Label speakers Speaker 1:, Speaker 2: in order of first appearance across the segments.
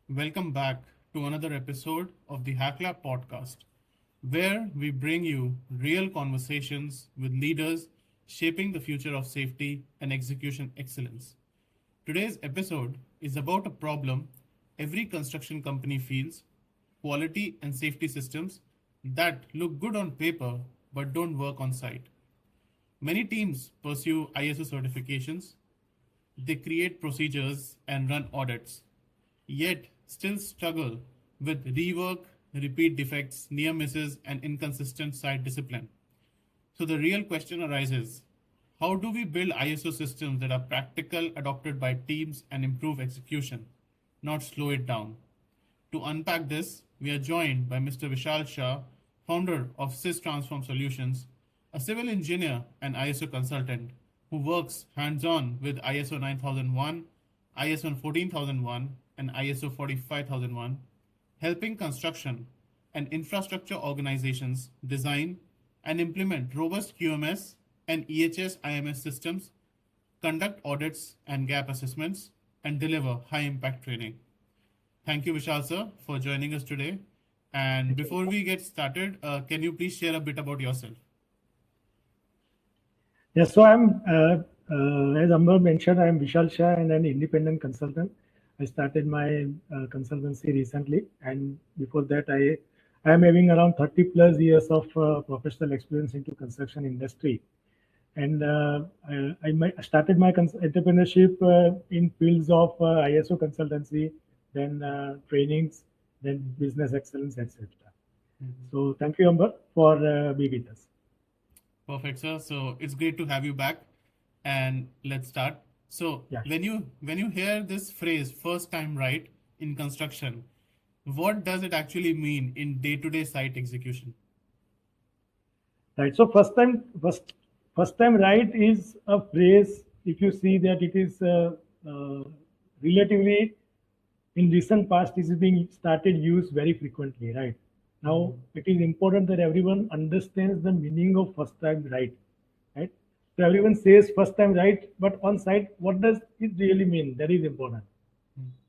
Speaker 1: Welcome back to another episode of the Hacklab podcast, where we bring you real conversations with leaders shaping the future of safety and execution excellence. Today's episode is about a problem every construction company feels: quality and safety systems that look good on paper but don't work on site. Many teams pursue ISO certifications, they create procedures and run audits, yet still struggle with rework, repeat defects, near misses, and inconsistent site discipline. So the real question arises: how do we build ISO systems that are practical, adopted by teams, and improve execution, not slow it down? To unpack this, we are joined by Mr. Vishal Shah, founder of SysTransform Solutions, a civil engineer and ISO consultant who works hands-on with ISO 9001, ISO 14001, and ISO 45001, helping construction and infrastructure organizations design and implement robust QMS and EHS IMS systems, conduct audits and gap assessments, and deliver high impact training. Thank you, Vishal sir, for joining us today. And before we get started, can you please share a bit about yourself?
Speaker 2: Yes, so as Amber mentioned, I'm Vishal Shah and an independent consultant. I started my consultancy recently, and before that, I am having around 30 plus years of professional experience into construction industry. And I started my entrepreneurship in fields of ISO consultancy, then trainings, then business excellence, etc. So thank you, Amber, for being with us.
Speaker 1: Perfect, sir. So it's great to have you back. And let's start. So
Speaker 2: Yeah.
Speaker 1: when you hear this phrase "first time right" in construction, what does it actually mean in day-to-day site execution?
Speaker 2: Right. So first time right is a phrase. If you see that it is relatively in recent past, it is being started used very frequently. Right. Now it is important that everyone understands the meaning of first time right. Right. So everyone says first time right, but on site, what does it really mean? That is important.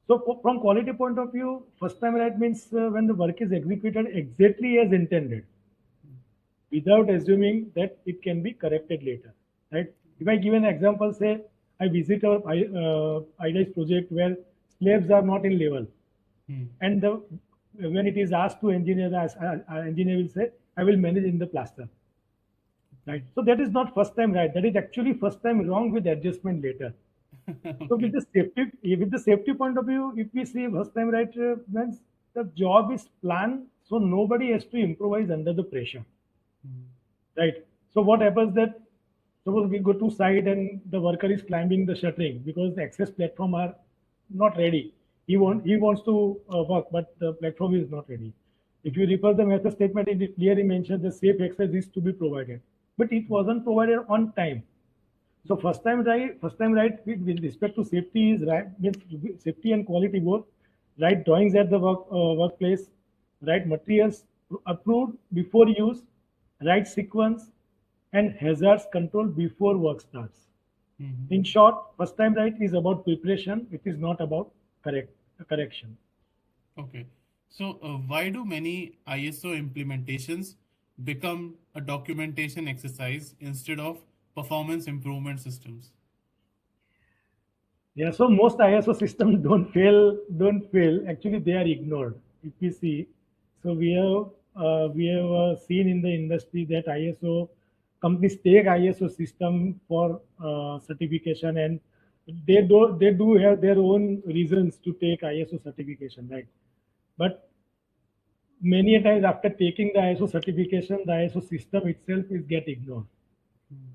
Speaker 2: So from quality point of view, first time right means when the work is executed exactly as intended, without assuming that it can be corrected later, right? If I give an example, say I visit a IDIS project where slabs are not in level, and when it is asked to engineer, the engineer will say, I will manage in the plaster, right? So that is not first time right. That is actually first time wrong with adjustment later. So
Speaker 1: Okay.
Speaker 2: with the safety point of view, if we see first time right means the job is planned, so nobody has to improvise under the pressure, right? So what happens that suppose we go to site and the worker is climbing the shuttering because the access platform are not ready. He wants to work, but the platform is not ready. If you refer the method statement, it clearly mentions the safe access is to be provided, but it wasn't provided on time. So first time right with respect to safety is right means safety and quality both. Right drawings at the workplace, right materials approved before use, right sequence, and hazards control before work starts. In short, first time right is about preparation. It is not about correction.
Speaker 1: Okay. So why do many ISO implementations become a documentation exercise instead of performance improvement systems?
Speaker 2: Yeah, so most ISO systems don't fail. Actually, they are ignored. If we see, so we have seen in the industry that ISO companies take ISO system for certification, and they do have their own reasons to take ISO certification, right? But many a times after taking the ISO certification, the ISO system itself is get ignored,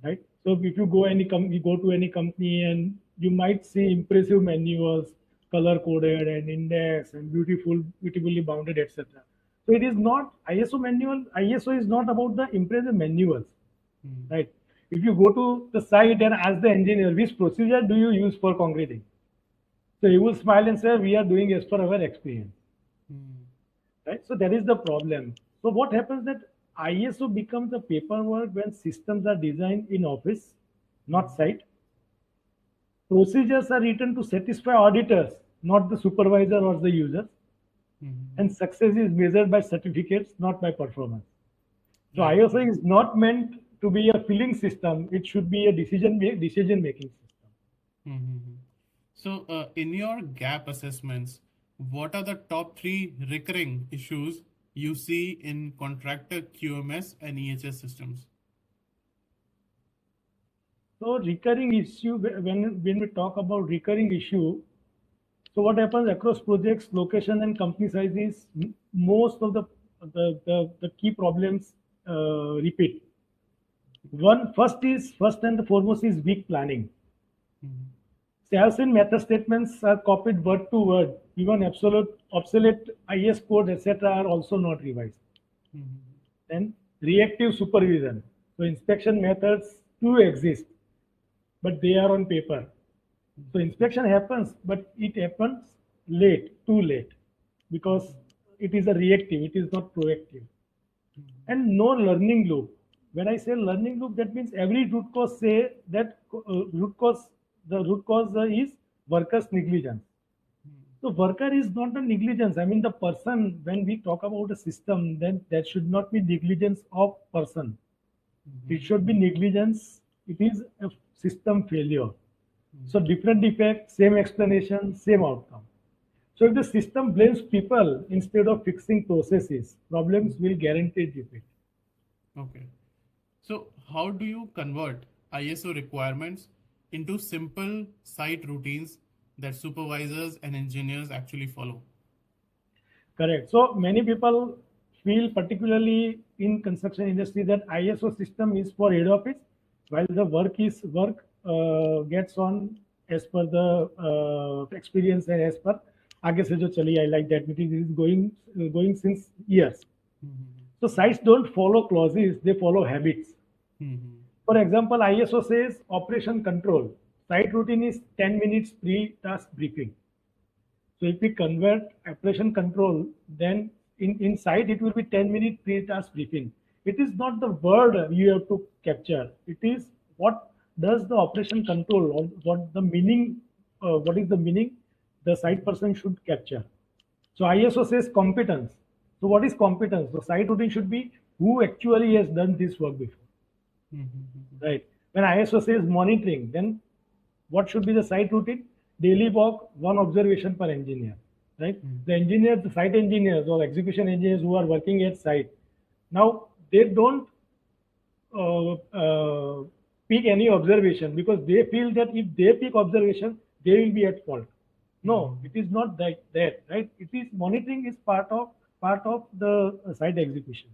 Speaker 2: right? So if you you go to any company and you might see impressive manuals, color coded and index and beautifully bounded, etc. So it is not ISO manual. ISO is not about the impressive manuals, right? If you go to the site and ask the engineer which procedure do you use for concreting, so he will smile and say we are doing as per our experience, right? So that is the problem. So what happens that ISO becomes a paperwork when systems are designed in office, not site. Procedures are written to satisfy auditors, not the supervisor or the user.
Speaker 1: Mm-hmm.
Speaker 2: And success is measured by certificates, not by performance. So
Speaker 1: Right,
Speaker 2: ISO
Speaker 1: right.
Speaker 2: is not meant to be a filling system. It should be a decision making system.
Speaker 1: Mm-hmm. So, in your gap assessments, what are the top three recurring issues you see in contractor QMS and EHS systems?
Speaker 2: So recurring issue, when we talk about recurring issue, so what happens across projects, location and company sizes, most of the key problems repeat. First and foremost is weak planning.
Speaker 1: Mm-hmm.
Speaker 2: Sales and method statements are copied word to word. Even obsolete IS code, etc., are also not revised.
Speaker 1: Mm-hmm.
Speaker 2: Then reactive supervision. So inspection methods do exist, but they are on paper. So inspection happens, but it happens late, too late, because it is a reactive, it is not proactive. And no learning loop. When I say learning loop, that means every root cause say that the root cause is workers' negligence. So worker is not a negligence. I mean the person. When we talk about a system, then that should not be negligence of person. It
Speaker 1: Mm-hmm.
Speaker 2: should be negligence. It is a system failure. So different defect, same explanation, same outcome. So if the system blames people instead of fixing processes, problems will guaranteed repeat.
Speaker 1: Okay. So, how do you convert ISO requirements into simple site routines that supervisors and engineers actually follow?
Speaker 2: Correct. So many people feel, particularly in construction industry, that ISO system is for head office, while the work gets on as per the experience and as per आगे से जो चली, I like that meeting is going since years.
Speaker 1: Mm-hmm.
Speaker 2: So sites don't follow clauses; they follow habits.
Speaker 1: Mm-hmm.
Speaker 2: For example, ISO says operation control. Site routine is 10 minutes pre-task briefing. So if we convert operation control, then inside it will be 10-minute pre-task briefing. It is not the word you have to capture. It is what does the operation control, or what is the meaning the site person should capture. So ISO says competence. So what is competence? The site routine should be who actually has done this work before,
Speaker 1: Mm-hmm.
Speaker 2: right? When ISO says monitoring, then what should be the site routine? Daily walk, one observation per engineer, right? The engineers, the site engineers or execution engineers who are working at site, now they don't pick any observation because they feel that if they pick observation, they will be at fault. No,
Speaker 1: Mm-hmm.
Speaker 2: it is not that, right? It is monitoring is part of the site execution.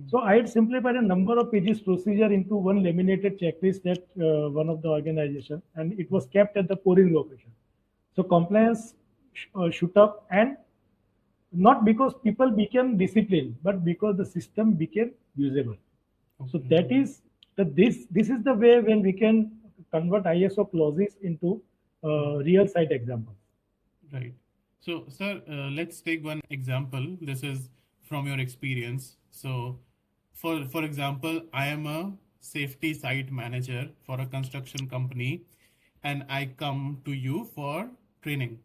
Speaker 2: So I had simplified a number of pages procedure into one laminated checklist at one of the organization, and it was kept at the pouring location. So compliance shoot up, and not because people became disciplined, but because the system became usable. So
Speaker 1: Okay.
Speaker 2: that is this is the way when we can convert ISO clauses into real site examples.
Speaker 1: Right. So, sir, let's take one example. This is from your experience. So, for example, I am a safety site manager for a construction company, and I come to you for training.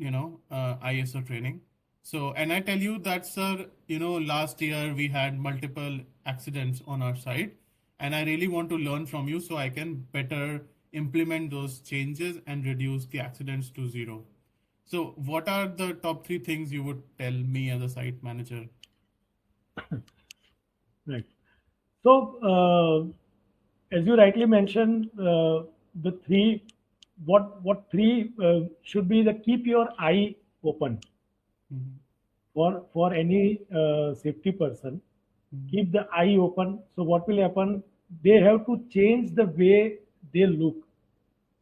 Speaker 1: ISO training. So, and I tell you that, sir, last year we had multiple accidents on our site, and I really want to learn from you so I can better implement those changes and reduce the accidents to zero. So, what are the top three things you would tell me as a site manager?
Speaker 2: Right. So, as you rightly mentioned, the three, what three should be the keep your eye open
Speaker 1: Mm-hmm.
Speaker 2: for any safety person. Keep the eye open. So, what will happen? They have to change the way they look.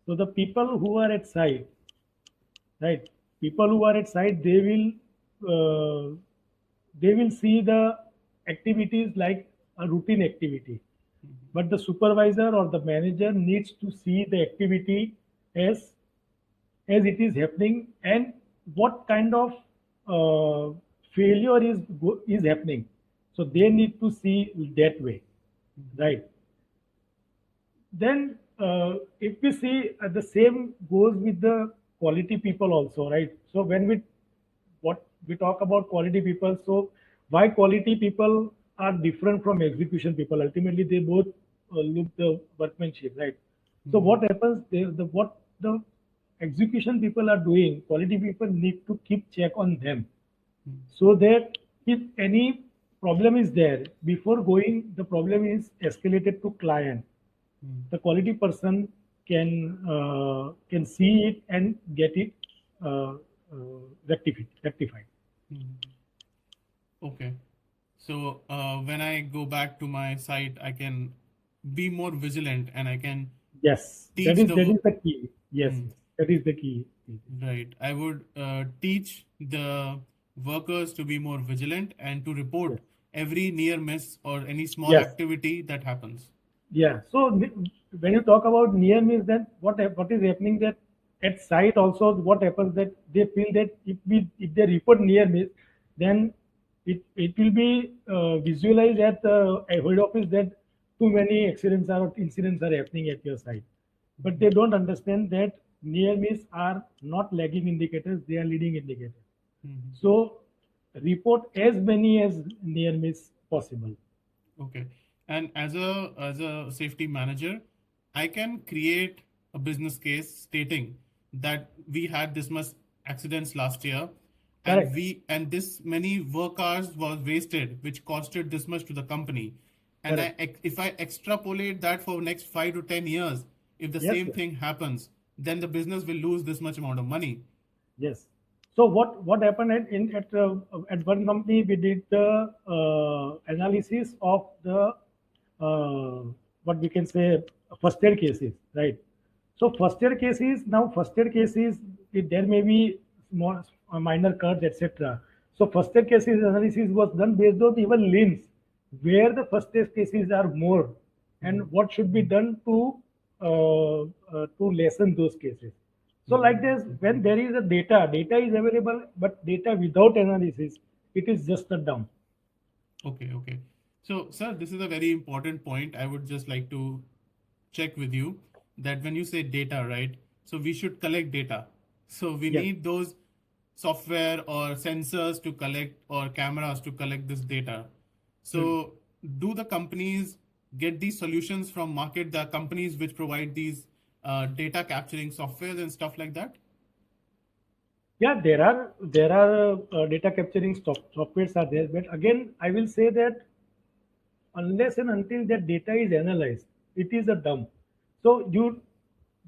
Speaker 2: So, the people who are at site, right? People who are at site, they will see the activities like a routine activity, but the supervisor or the manager needs to see the activity as as it is happening, and what kind of uh, failure is happening. So they need to see that way, right? Then if we see the same goes with the quality people also, right? So when what we talk about quality people, so why quality people are different from execution people? Ultimately, they both look the workmanship, right? So
Speaker 1: Hmm.
Speaker 2: what happens? What the execution people are doing, quality people need to keep check on them,
Speaker 1: Hmm.
Speaker 2: so that if any problem is there, before going, the problem is escalated to client,
Speaker 1: Hmm.
Speaker 2: the quality person can see it and get it rectified.
Speaker 1: Hmm. Okay. So when I go back to my site, I can be more vigilant and I can
Speaker 2: Yes, that
Speaker 1: teach
Speaker 2: is
Speaker 1: the
Speaker 2: that is the key. Yes,
Speaker 1: hmm,
Speaker 2: yes, that is the key.
Speaker 1: right. I would teach the workers to be more vigilant and to report
Speaker 2: Yes,
Speaker 1: every near miss or any small
Speaker 2: yes.
Speaker 1: activity that happens.
Speaker 2: Yeah. So when you talk about near miss, then what is happening that at site also what happens that they feel that if they report near miss, then it will be visualized at a head office that too many accidents or incidents are happening at your site, but they don't understand that near miss are not lagging indicators; they are leading indicators.
Speaker 1: Mhm.
Speaker 2: So report as many as near miss possible.
Speaker 1: Okay. And as a safety manager, I can create a business case stating that we had this much accidents last year and
Speaker 2: Correct.
Speaker 1: this many work hours was wasted, which costed this much to the company. And
Speaker 2: Correct.
Speaker 1: if I extrapolate that for next 5 to 10 years, if the
Speaker 2: Yes.
Speaker 1: same
Speaker 2: Yes.
Speaker 1: thing happens, then the business will lose this much amount of money.
Speaker 2: Yes. So what happened at one company, we did the analysis of the uh, what we can say first aid cases, right? So first aid cases, there may be small minor cuts, etc. So first aid cases analysis was done based on even limbs, where the first aid cases are more,
Speaker 1: Mhm.
Speaker 2: and what should be done to lessen those cases. So
Speaker 1: Mhm.
Speaker 2: like this, when there is a data is available, but data without analysis, it is just a dump.
Speaker 1: Okay, okay. So, sir, this is a very important point. I would just like to check with you that when you say data, right? So we should collect data. So we
Speaker 2: Yes,
Speaker 1: need those software or sensors to collect or cameras to collect this data.
Speaker 2: hmm.
Speaker 1: So do the companies get these solutions from market, the companies which provide these data capturing softwares and stuff like that?
Speaker 2: Yeah, there are data capturing softwares are there, but again, I will say that unless and until that data is analyzed, it is a dump. So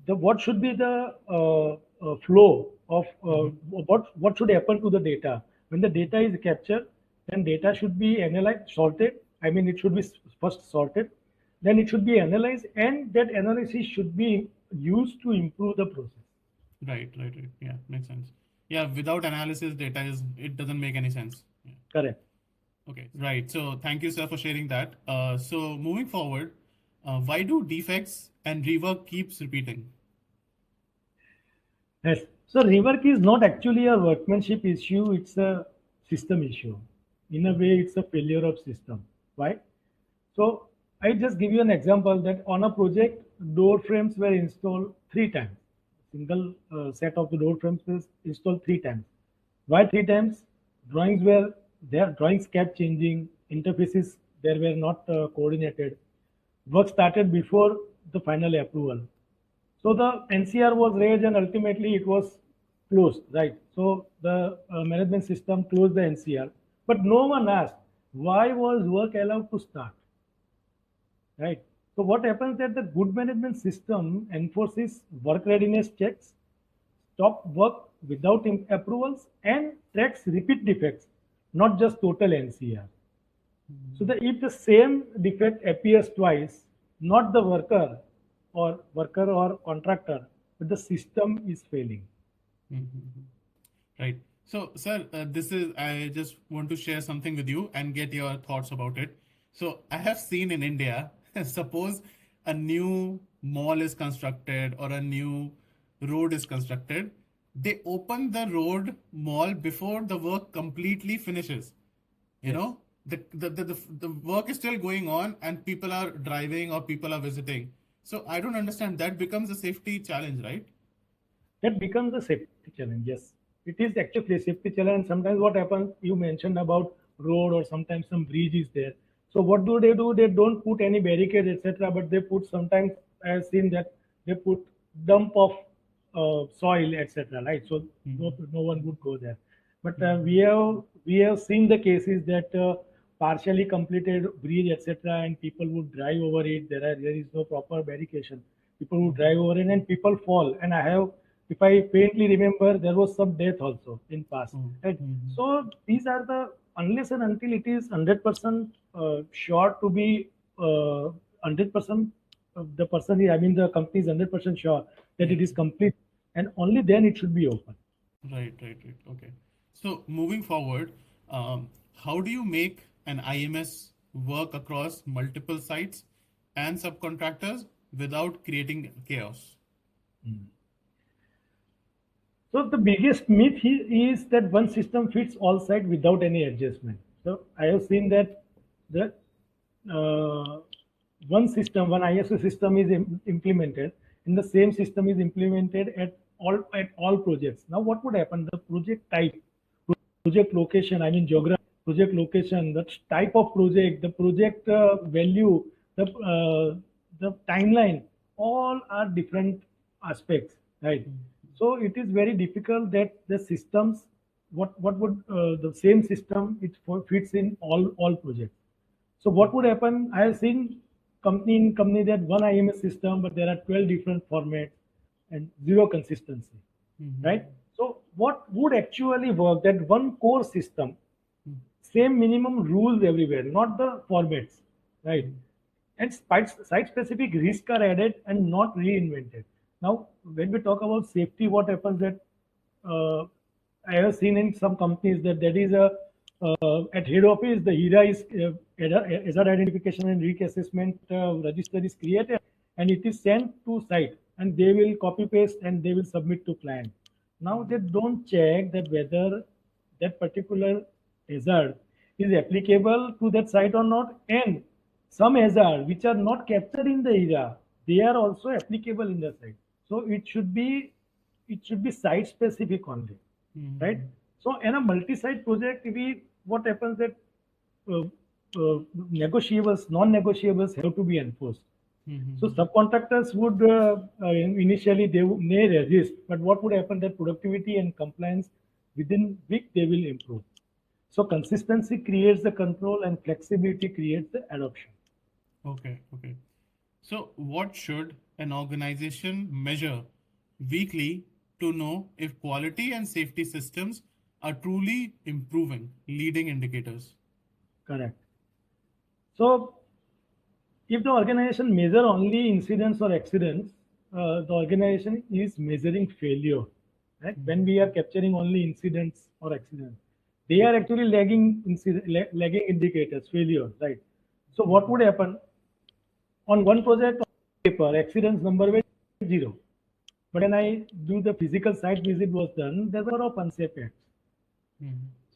Speaker 2: the what should be the flow of
Speaker 1: Mm-hmm.
Speaker 2: what should happen to the data when the data is captured? Then data should be analyzed, sorted. I mean, it should be first sorted, then it should be analyzed, and that analysis should be used to improve the process.
Speaker 1: Right, right, right. Yeah, makes sense. Yeah, without analysis, data it doesn't make any sense. Yeah.
Speaker 2: Correct.
Speaker 1: Okay, right. So thank you, sir, for sharing that. So moving forward, why do defects and rework keeps repeating?
Speaker 2: Yes. So rework is not actually a workmanship issue, it's a system issue. In a way, it's a failure of system. Why? So I just give you an example that on a project, door frames were installed 3 times. Single set of the door frames was installed 3 times. Why 3 times? Drawings were their drawings kept changing, interfaces there were not coordinated. Work started before the final approval. So the NCR was raised and ultimately it was closed, right? So the management system closed the NCR, but no one asked why was work allowed to start, right? So what happens that the good management system enforces work readiness checks, stop work without approvals, and tracks repeat defects, not just total NCR. So that if the same defect appears twice, not the worker or contractor, but the system is failing.
Speaker 1: Mhm. Right. So, sir, this is, I just want to share something with you and get your thoughts about it. So, I have seen in India, suppose a new mall is constructed or a new road is constructed, they open the road mall before the work completely finishes. You
Speaker 2: Yes.
Speaker 1: know, the work is still going on and people are driving or people are visiting. So, I don't understand. That becomes a safety challenge, right?
Speaker 2: that becomes a safety challenge. Yes, it is actually a safety challenge. And sometimes what happens, you mentioned about road or sometimes some bridge is there. So what do? They don't put any barricade, etc. But they put sometimes, I have seen that they put dump of soil, etc. Right? So no one would go there. But we have seen the cases that partially completed bridge, etc. And people would drive over it. There is no proper barricade. People would drive over it and people fall. And I have, if I faintly remember, there was some death also in past. Right? So these are the, unless and until it is 100% sure to be 100%, the person, I mean the company is 100% sure that it is complete, and only then it should be open.
Speaker 1: Right. Okay. So moving forward, how do you make an IMS work across multiple sites and subcontractors without creating chaos?
Speaker 2: So the biggest myth is that one system fits all sites without any adjustment. So I have seen that the uh, one ISO system is implemented, and the same system is implemented at all projects. Now, what would happen? The project type, project location, I mean geography, project location, the type of project, the project value, the timeline, all are different aspects, right? So it is very difficult that the systems, what would the same system fits in all projects. So what would happen? I have seen company in company that one IMS system, but there are 12 different formats and zero consistency, right? So what would actually work? That one core system, same minimum rules everywhere, not the formats, right? And site-specific risks are added and not reinvented. Now, when we talk about safety, what happens that uh, I have seen in some companies that there is a at head office the HERA is hazard identification and risk assessment register is created and it is sent to site and they will copy paste and they will submit to client. Now they don't check that whether that particular hazard is applicable to that site or not, and some hazard which are not captured in the HERA, they are also applicable in the site. So it should be site specific only, right? So in a multi-site project, what happens that uh, negotiables, non-negotiables have to be enforced. So subcontractors would initially they may resist, but what would happen that productivity and compliance within week they will improve. So consistency creates the control and flexibility creates the adoption.
Speaker 1: Okay. So, what should an organization measure weekly to know if quality and safety systems are truly improving? Leading indicators.
Speaker 2: Correct. So if the organization measure only incidents or accidents, the organization is measuring failure. Right? When we are capturing only incidents or accidents, they are actually lagging indicators, failure. Right? So what would happen on one project on paper? Accidents number was zero, but when I do the physical site visit was done, there were of unsafe acts.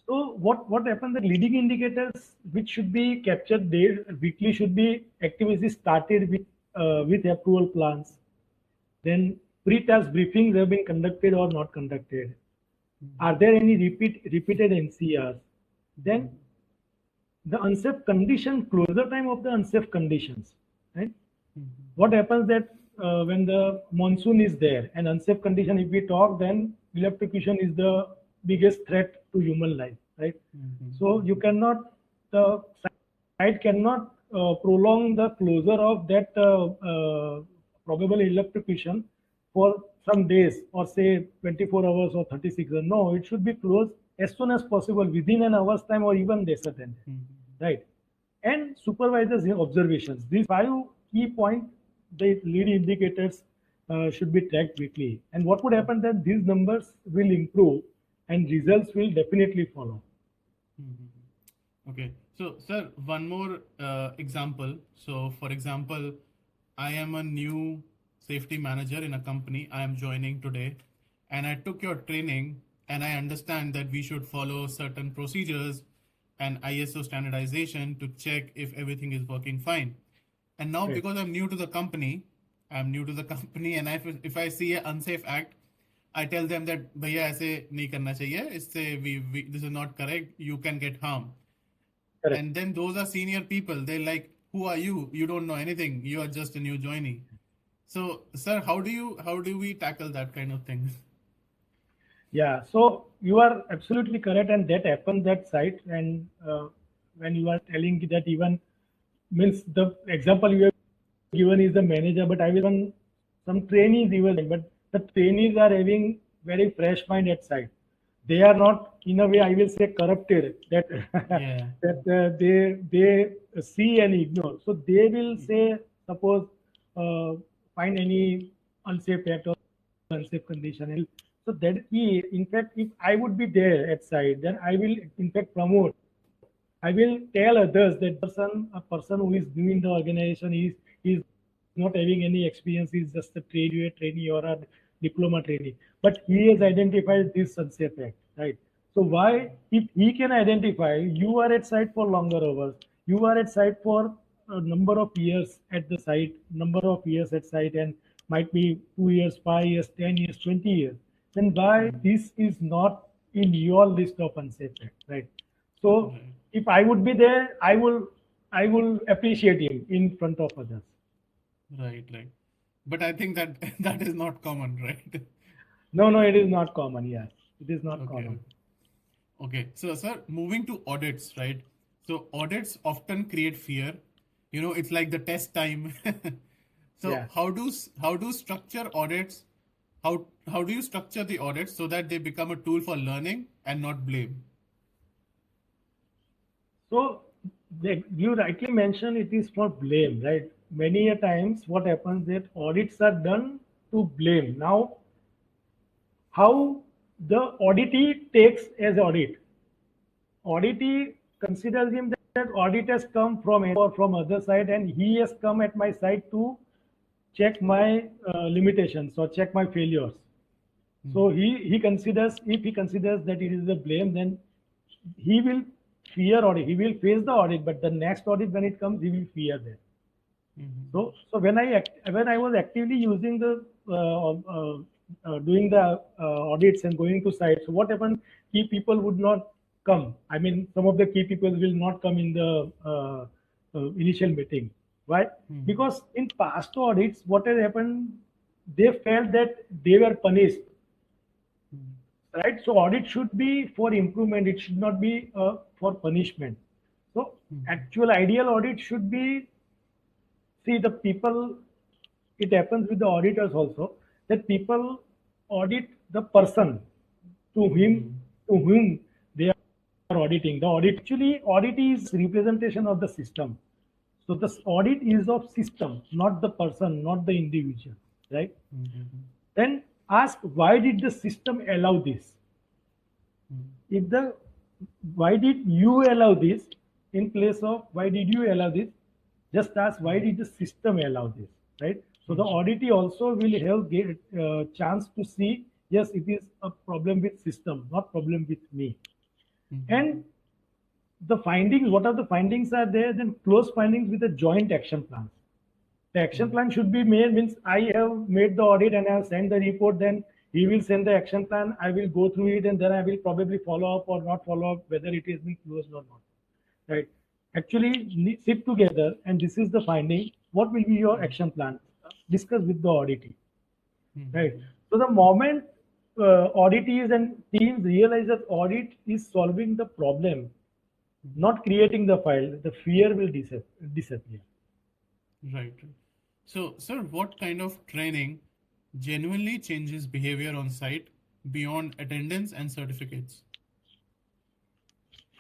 Speaker 2: So what happened? The leading indicators which should be captured there weekly should be activities started with approval plans. Then pre-task briefings have been conducted or not conducted. Are there any repeated NCRs? Then the unsafe condition, closure time of the unsafe conditions. Right? What happens that when the monsoon is there and unsafe condition, if we talk, then electrocution is the biggest threat to human life, right? So you cannot, the site cannot prolong the closure of that probable electrocution for some days or say 24 hours or 36 hours. No, it should be closed as soon as possible within an hour's time or even lesser than that, right? And supervisors' observations. These 5 key points, the lead indicators should be tracked weekly. And what would happen then? These numbers will improve and results will definitely follow.
Speaker 1: Okay. So, sir, one more example. So, for example, I am a new safety manager in a company. I am joining today, and I took your training, and I understand that we should follow certain procedures and ISO standardization to check if everything is working fine. And now,
Speaker 2: Right.
Speaker 1: because I'm new to the company, and if I see an unsafe act, I tell them that भैया ऐसे नहीं करना चाहिए, इससे we this is not correct, you can get harm.
Speaker 2: correct.
Speaker 1: And then those are senior people. They're like, who are you? You don't know anything. You are just a new joinee. So, sir, how do we tackle that kind of thing?
Speaker 2: Yeah, so you are absolutely correct, and that happens that site. And when you are telling that even means the example you have given is the manager, but I will even some trainees even, but the trainees are having very fresh mind at site. They are not in a way I will say corrupted that
Speaker 1: Yeah.
Speaker 2: that they see and ignore. So they will say suppose find any unsafe act or unsafe condition. So that he, in fact, if I would be there at site, then I will in fact promote. I will tell others that a person who is doing the organization is not having any experience, is just a graduate trainee or a diploma trainee, but he has identified this unsafe act, right? So why, if he can identify, you are at site for longer hours, you are at site for a number of years at the site, number of years at site, and might be 2 years, 5 years, 10 years, 20 years, then why this is not in your list of unsafe act, right? So
Speaker 1: Right.
Speaker 2: if I would be there, I will appreciate him in front of others.
Speaker 1: Right. Right. But I think that that is not common, right?
Speaker 2: No, no, it is not common. Yeah, it is not
Speaker 1: Okay.
Speaker 2: common.
Speaker 1: Okay. So, sir, moving to audits, right? So, audits often create fear. It's like the test time. So,
Speaker 2: Yeah.
Speaker 1: how do structure audits? How do you structure the audits so that they become a tool for learning and not blame?
Speaker 2: So you rightly mentioned it is for blame, right? Many a times, what happens that audits are done to blame. Now, how the auditee takes as audit? Auditee considers him that audit has come from or from other side, and he has come at my side to check my limitations or check my failures. So he considers, if he considers that it is a blame, then he will fear audit. He will face the audit, but the next audit when it comes, he will fear that.
Speaker 1: Mm-hmm.
Speaker 2: So when I was actively using the doing the audits and going to sites, so what happened? Key people would not come. I mean, some of the key people will not come in the initial meeting. Why?
Speaker 1: Mm-hmm.
Speaker 2: Because in past audits, what had happened? They felt that they were punished, right? So audit should be for improvement. It should not be for punishment. So actual ideal audit should be, see, the people, it happens with the auditors also, that people audit the person to him
Speaker 1: Mm-hmm.
Speaker 2: to whom they are auditing. The audit is representation of the system. So the audit is of system, not the person, not the individual, right?
Speaker 1: Mm-hmm.
Speaker 2: Then ask, why did the system allow this? If the why did you allow this in place of why did you allow this, just ask why did the system allow this, right? So the auditee also will have get chance to see, yes, it is a problem with system, not problem with me. And the findings, what are the findings are there, then close findings with a joint action plan. The action plan should be made, means I have made the audit and I have sent the report, then he will send the action plan, I will go through it, and then I will probably follow up or not follow up whether it has been closed or not, right? Actually sit together, and this is the finding, what will be your action plan, discuss with the auditee, right? So the moment auditees and teams realize that audit is solving the problem, not creating the file, the fear will disappear.
Speaker 1: Right. Right. So, sir, what kind of training genuinely changes behavior on site beyond attendance and certificates?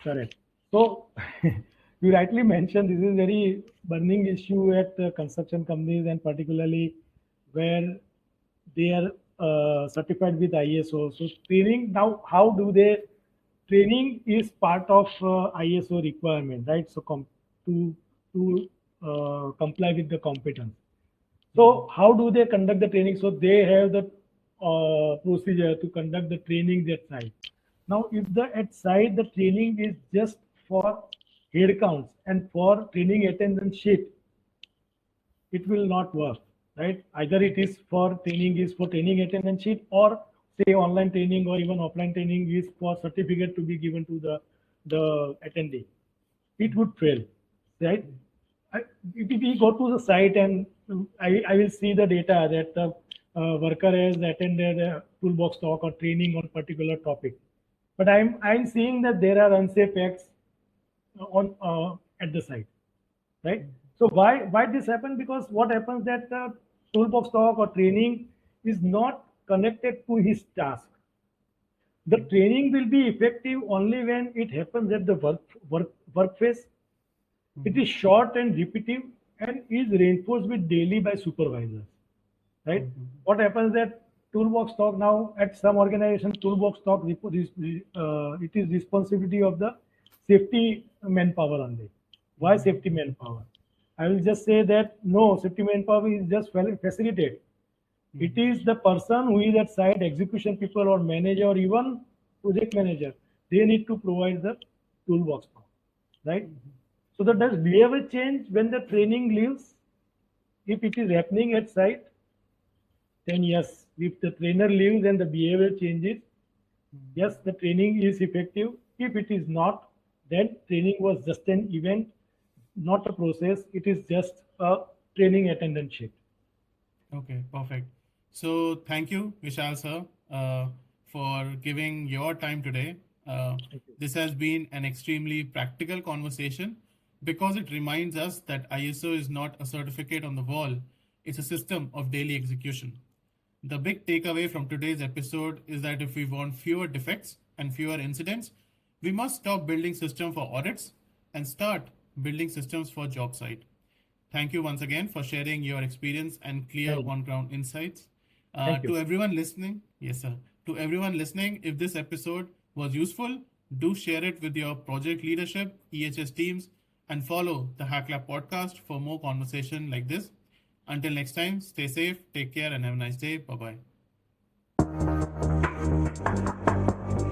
Speaker 2: Correct. So you rightly mentioned this is very burning issue at construction companies, and particularly where they are certified with ISO. So training now, how do they? Training is part of ISO requirement, right? So to comply with the competence. So how do they conduct the training? So they have the procedure to conduct the training at site. Now, if the at site the training is just for head counts and for training attendance sheet, it will not work, right? Either it is for training attendance sheet, or say online training or even offline training is for certificate to be given to the attendee, it would fail, right? I, if we go to the site and I will see the data that the worker has attended a toolbox talk or training on particular topic, but I'm seeing that there are unsafe acts on at the site, right? So why this happen? Because what happens that the toolbox talk or training is not connected to his task. The training will be effective only when it happens at the work phase. It is short and repetitive and is reinforced with daily by supervisors. Right? What happens that toolbox talk now at some organization toolbox talk it is responsibility of the safety manpower only. Why safety manpower? I will just say that no, safety manpower is just facilitate. It is the person who is at site, execution people or manager or even project manager. They need to provide the toolbox talk, right? So that does behavior change when the training leaves? If it is happening at site, then yes, if the trainer leaves and the behavior changes, yes, the training is effective. If it is not, then training was just an event, not a process. It is just a training attendance sheet.
Speaker 1: Okay, perfect. So thank you, Vishal sir, for giving your time today. This has been an extremely practical conversation because it reminds us that ISO is not a certificate on the wall, it's a system of daily execution. The big takeaway from today's episode is that if we want fewer defects and fewer incidents, we must stop building systems for audits and start building systems for job site. Thank you once again for sharing your experience and clear on-ground insights. To everyone listening, yes sir, to everyone listening, if this episode was useful, do share it with your project leadership, EHS teams, and follow the Hacklab podcast for more conversation like this. Until next time, stay safe, take care, and have a nice day. Bye bye.